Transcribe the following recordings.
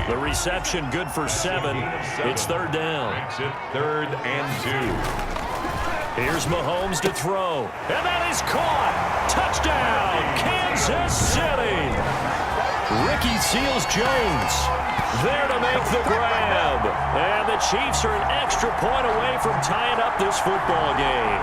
The reception good for 7. It's third down. Third and 2. Here's Mahomes to throw. And that is caught. Touchdown, Kansas City. Ricky Seals-Jones there to make the grab. And the Chiefs are an extra point away from tying up this football game.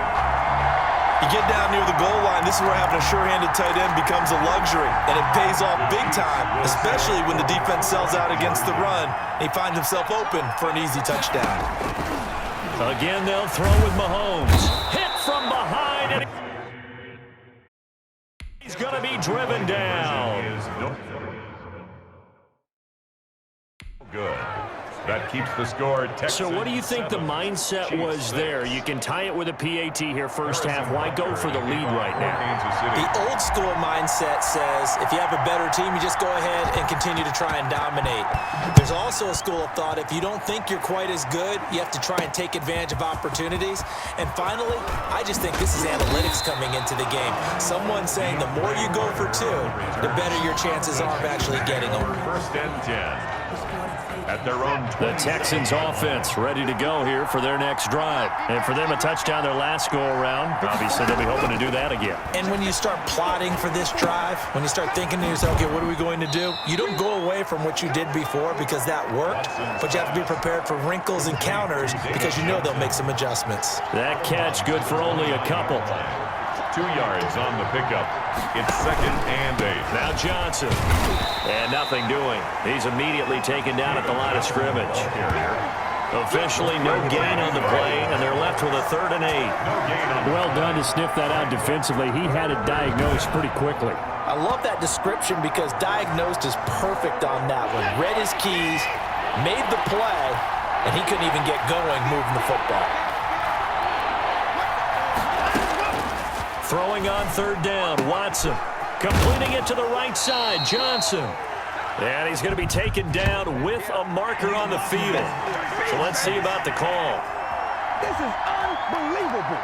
You get down near the goal line, this is where having a sure-handed tight end becomes a luxury, and it pays off big time, especially when the defense sells out against the run, and he finds himself open for an easy touchdown. Again, they'll throw with Mahomes. Hit from behind, and he's going to be driven down. Good. That keeps the score. So what do you think the mindset was there? You can tie it with a PAT here first half. Why go for the lead right now? The old school mindset says if you have a better team, you just go ahead and continue to try and dominate. There's also a school of thought, if you don't think you're quite as good, you have to try and take advantage of opportunities. And finally, I just think this is analytics coming into the game. Someone saying the more you go for 2, the better your chances are of actually getting them. First and 10. At their own 20. The Texans offense ready to go here for their next drive. And for them, a touchdown their last go-around. Obviously, they'll be hoping to do that again. And when you start plotting for this drive, when you start thinking to yourself, okay, what are we going to do? You don't go away from what you did before because that worked, but you have to be prepared for wrinkles and counters because you know they'll make some adjustments. That catch good for only a couple. 2 yards on the pickup. It's second and 8. Now Johnson. And nothing doing. He's immediately taken down at the line of scrimmage. Officially no gain on the play, and they're left with a 3rd and 8. Well done to sniff that out defensively. He had it diagnosed pretty quickly. I love that description because diagnosed is perfect on that one. Read his keys, made the play, and he couldn't even get going moving the football. Throwing on 3rd down, Watson. Completing it to the right side, Johnson. And he's going to be taken down with a marker on the field. So let's see about the call. This is unbelievable.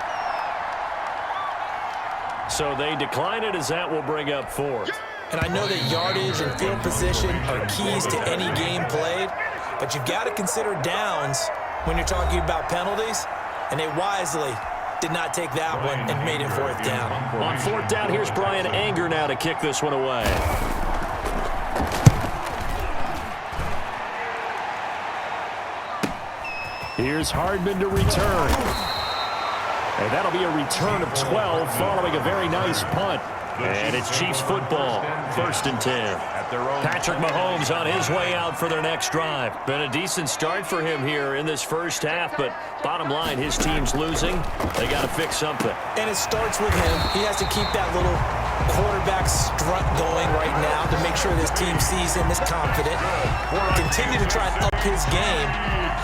So they decline it as that will bring up 4th. And I know that yardage and field position are keys to any game played, but you've got to consider downs when you're talking about penalties, and they wisely did not take that one and made it 4th down. On 4th down, here's Brian Anger now to kick this one away. Here's Hardman to return. And that'll be a return of 12 following a very nice punt. And it's Chiefs football, 1st and 10. Patrick Mahomes on his way out for their next drive. Been a decent start for him here in this first half, but bottom line, his team's losing. They got to fix something. And it starts with him. He has to keep that little quarterback strut going right now to make sure this team sees him as confident. Continue to try and up his game,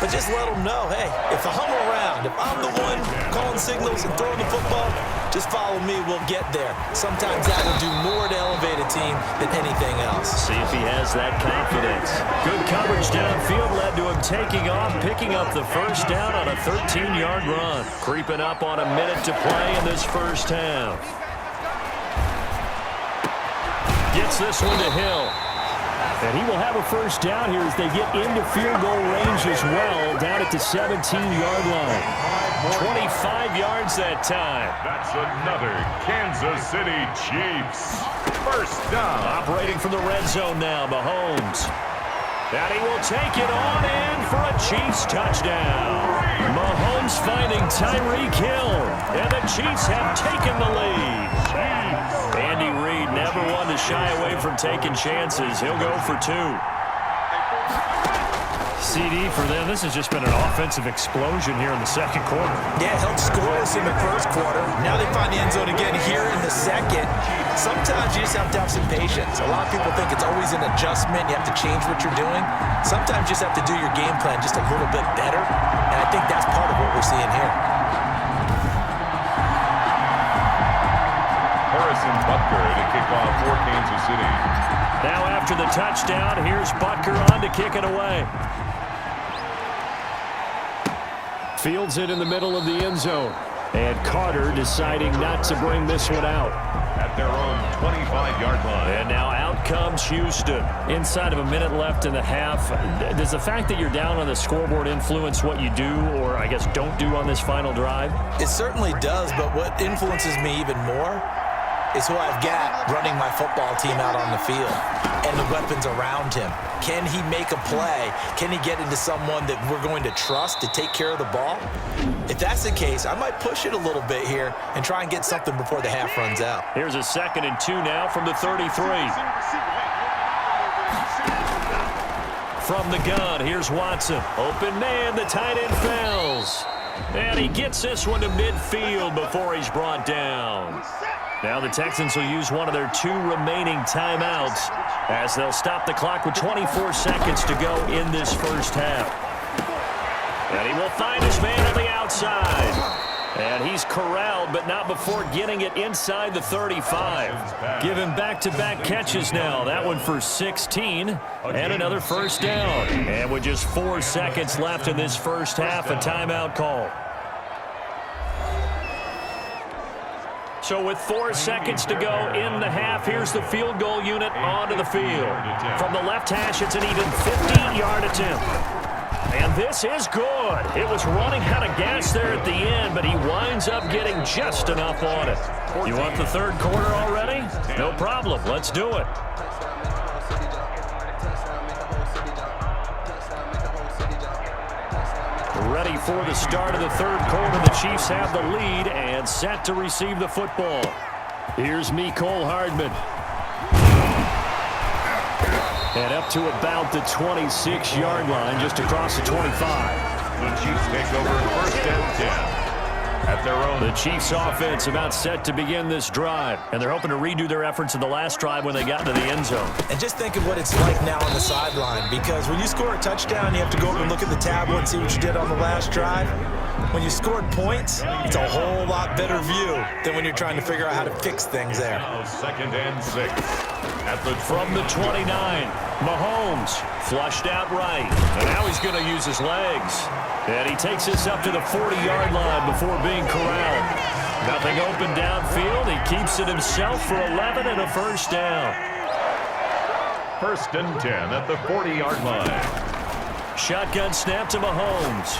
but just let him know, hey, if I'm around, if I'm the one calling signals and throwing the football, just follow me, we'll get there. Sometimes that will do more to elevate a team than anything else. See if he has that confidence. Good coverage downfield led to him taking off, picking up the 1st down on a 13-yard run. Creeping up on a minute to play in this first half. Gets this one to Hill. And he will have a 1st down here as they get into field goal range as well, down at the 17-yard line. 25 yards that time. That's another Kansas City Chiefs 1st down. Operating from the red zone now, Mahomes. And he will take it on in for a Chiefs touchdown. Mahomes finding Tyreek Hill. And the Chiefs have taken the lead. Andy Reid never one to shy away from taking chances. He'll go for 2. CD for them. This has just been an offensive explosion here in the second quarter. Yeah, held scoreless in the first quarter. Now they find the end zone again here in the second. Sometimes you just have to have some patience. A lot of people think it's always an adjustment. You have to change what you're doing. Sometimes you just have to do your game plan just a little bit better. And I think that's part of what we're seeing here. Harrison Butker to kick off for Kansas City. Now after the touchdown, here's Butker on to kick it away. Fields it in the middle of the end zone. And Carter deciding not to bring this one out. At their own 25-yard line. And now out comes Houston. Inside of a minute left in the half. Does the fact that you're down on the scoreboard influence what you do, or I guess don't do on this final drive? It certainly does, but what influences me even more is who I've got running my football team out on the field and the weapons around him. Can he make a play? Can he get into someone that we're going to trust to take care of the ball? If that's the case, I might push it a little bit here and try and get something before the half runs out. Here's a 2nd and 2 now from the 33. From the gun, here's Watson. Open man, the tight end fails. And he gets this one to midfield before he's brought down. Now the Texans will use one of their 2 remaining timeouts as they'll stop the clock with 24 seconds to go in this first half. And he will find his man on the outside. And he's corralled, but not before getting it inside the 35. Give him back-to-back catches now. That one for 16 and another first down. And with just 4 seconds left in this first half, a timeout call. So with 4 seconds to go in the half, here's the field goal unit onto the field. From the left hash, it's an even 50-yard attempt. And this is good. It was running out of gas there at the end, but he winds up getting just enough on it. You want the third quarter already? No problem. Let's do it. Ready for the start of the third quarter. The Chiefs have the lead and set to receive the football. Here's Mecole Hardman. And up to about the 26-yard line, just across the 25. The Chiefs take over 1st and 10. At their own. The Chiefs offense about set to begin this drive. And they're hoping to redo their efforts in the last drive when they got into the end zone. And just think of what it's like now on the sideline, because when you score a touchdown, you have to go up and look at the tablet and see what you did on the last drive. When you scored points, it's a whole lot better view than when you're trying to figure out how to fix things there. Now 2nd and 6. From the 29, Mahomes flushed out right. And now he's going to use his legs. And he takes this up to the 40-yard line before being corralled. Nothing open downfield. He keeps it himself for 11 and a first down. 1st and 10 at the 40-yard line. Shotgun snap to Mahomes.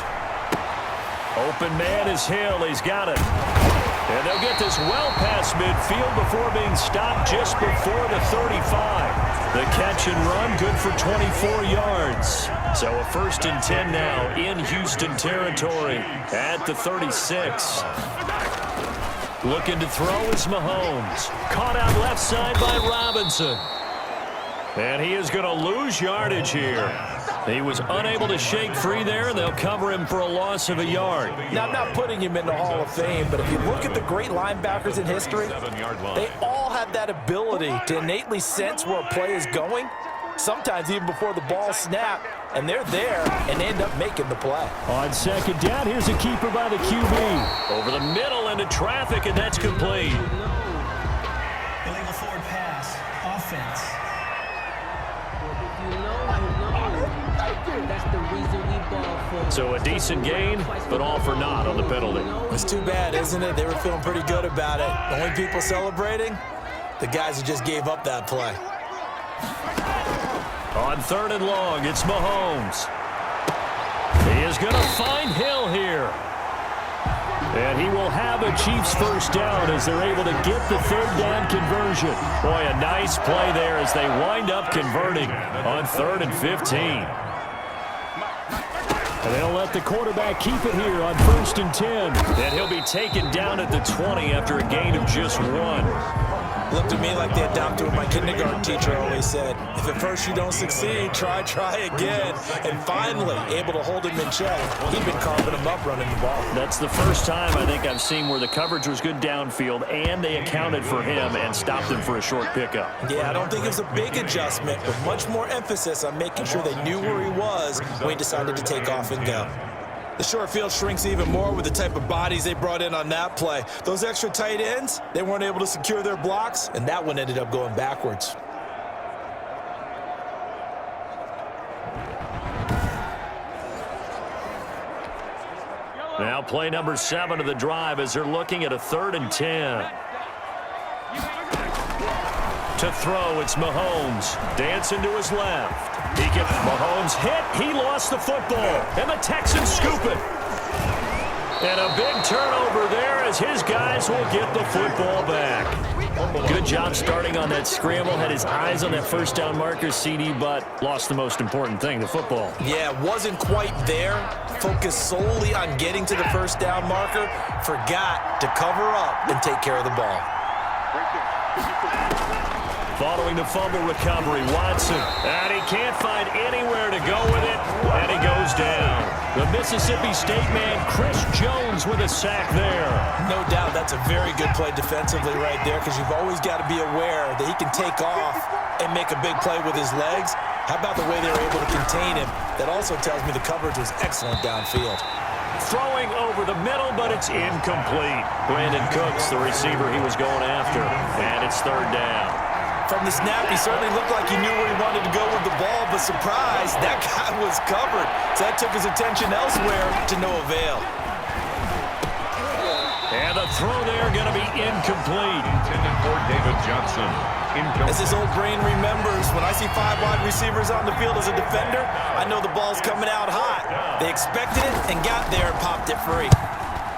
Open man is Hill. He's got it. And they'll get this well past midfield before being stopped just before the 35. The catch and run good for 24 yards. So a 1st and 10 now in Houston territory at the 36. Looking to throw is Mahomes. Caught out left side by Robinson. And he is going to lose yardage here. He was unable to shake free there, and they'll cover him for a loss of a yard. Now, I'm not putting him in the Hall of Fame, but if you look at the great linebackers in history, they all have that ability to innately sense where a play is going, sometimes even before the ball snapped, and they're there and end up making the play. On 2nd down, here's a keeper by the QB. Over the middle into traffic, and that's complete. Illegal forward pass, offense. That's the reason we ball for. So a decent gain, but all for naught on the penalty. It's too bad, isn't it? They were feeling pretty good about it. The only people celebrating, the guys who just gave up that play. On 3rd and long, it's Mahomes. He is going to find Hill here. And he will have a Chiefs first down as they're able to get the 3rd down conversion. Boy, a nice play there as they wind up converting on 3rd and 15. And they'll let the quarterback keep it here on 1st and 10. And he'll be taken down at the 20 after a gain of just 1. Looked to me like they adopted what my kindergarten teacher always said. If at first you don't succeed, try again. And finally, able to hold him in check. He'd been carving him up running the ball. That's the first time I think I've seen where the coverage was good downfield and they accounted for him and stopped him for a short pickup. Yeah, I don't think it was a big adjustment, but much more emphasis on making sure they knew where he was when he decided to take off and go. The short field shrinks even more with the type of bodies they brought in on that play. Those extra tight ends, they weren't able to secure their blocks, and that one ended up going backwards. Now Now play number 7 of the drive as they're looking at a 3rd and 10. To throw, it's Mahomes. Dancing to his left. Mahomes hit. He lost the football. And the Texans scoop it. And a big turnover there as his guys will get the football back. Good job starting on that scramble. Had his eyes on that first down marker, CD, but lost the most important thing, the football. Yeah, wasn't quite there. Focused solely on getting to the first down marker. Forgot to cover up and take care of the ball. Following the fumble recovery, Watson. And he can't find anywhere to go with it. And he goes down. The Mississippi State man, Chris Jones, with a sack there. No doubt that's a very good play defensively right there, because you've always got to be aware that he can take off and make a big play with his legs. How about the way they were able to contain him? That also tells me the coverage was excellent downfield. Throwing over the middle, but it's incomplete. Brandon Cooks, the receiver he was going after. And it's 3rd down. From the snap, he certainly looked like he knew where he wanted to go with the ball, but surprise, that guy was covered. So that took his attention elsewhere to no avail. And the throw there going to be incomplete. Intended for David Johnson. Incomplete. As his old brain remembers, when I see 5 wide receivers on the field as a defender, I know the ball's coming out hot. They expected it and got there and popped it free.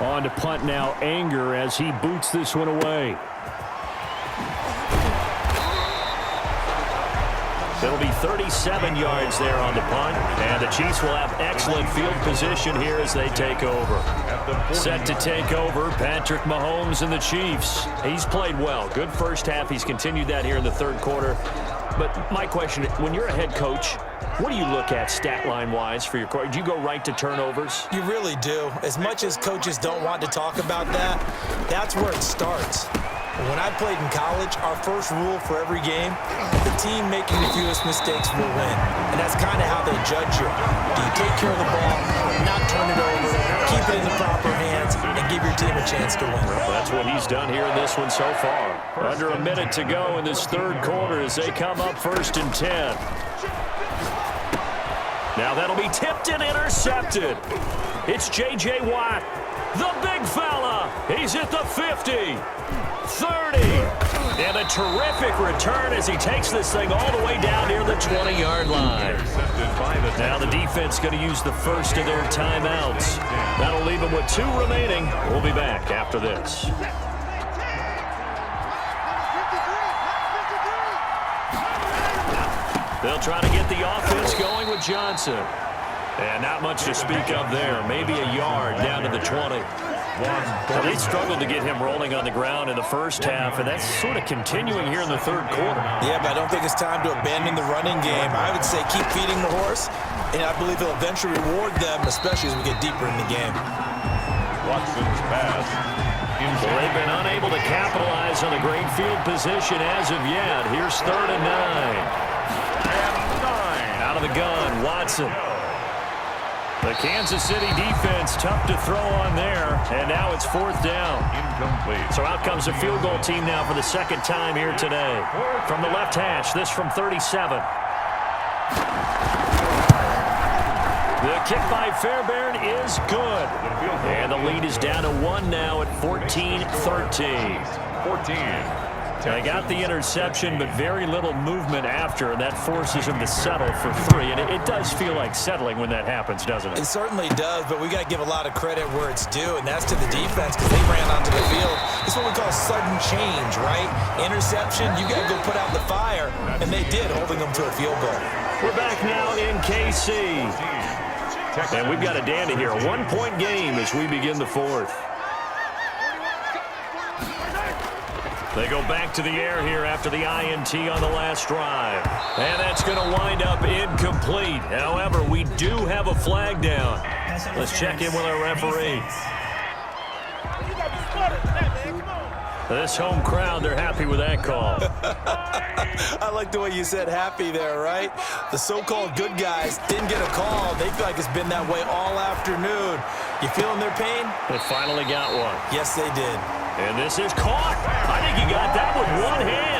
On to punt now, Anger, as he boots this one away. It'll be 37 yards there on the punt, and the Chiefs will have excellent field position here as they take over. Set to take over, Patrick Mahomes and the Chiefs. He's played well. Good first half. He's continued that here in the 3rd quarter. But my question, when you're a head coach, what do you look at stat line-wise for your coach? Do you go right to turnovers? You really do. As much as coaches don't want to talk about that, that's where it starts. When I played in college, our first rule for every game, the team making the fewest mistakes will win. And that's kind of how they judge you. Do you take care of the ball, not turn it over, keep it in the proper hands, and give your team a chance to win? Well, that's what he's done here in this one so far. Under a minute to go in this 3rd quarter as they come up 1st and 10. Now that'll be tipped and intercepted. It's J.J. Watt, the big fella. He's at the 50. 30. And a terrific return as he takes this thing all the way down near the 20-yard line. Now the defense going to use the first of their timeouts. That'll leave them with 2 remaining. We'll be back after this. They'll try to get the offense going with Johnson. And not much to speak of there. Maybe a yard down to the 20. Well, they struggled to get him rolling on the ground in the first half, and that's sort of continuing here in the 3rd quarter. Yeah, but I don't think it's time to abandon the running game. I would say keep feeding the horse, and I believe he'll eventually reward them, especially as we get deeper in the game. Watson's pass. Well, they've been unable to capitalize on the great field position as of yet. Here's 3rd and 9. Out of the gun, Watson. The Kansas City defense, tough to throw on there, and now it's 4th down. Incomplete. So out comes the field goal team now for the 2nd time here today. From the left hash, this from 37. The kick by Fairbairn is good. And the lead is down to 1 now at 14-13. 14. They got the interception, but very little movement after, and that forces him to settle for 3. And it does feel like settling when that happens, doesn't it? It certainly does, but we got to give a lot of credit where it's due, and that's to the defense, because they ran onto the field. It's what we call sudden change, right? Interception, you got to go put out the fire, and they did, holding them to a field goal. We're back now in KC. And we've got a dandy here. A 1-point game as we begin the 4th. They go back to the air here after the INT on the last drive. And that's going to wind up incomplete. However, we do have a flag down. Let's check in with our referee. This home crowd, they're happy with that call. I like the way you said happy there, right? The so-called good guys didn't get a call. They feel like it's been that way all afternoon. You feeling their pain? They finally got one. Yes, they did. And this is caught. I think he got that with one hand.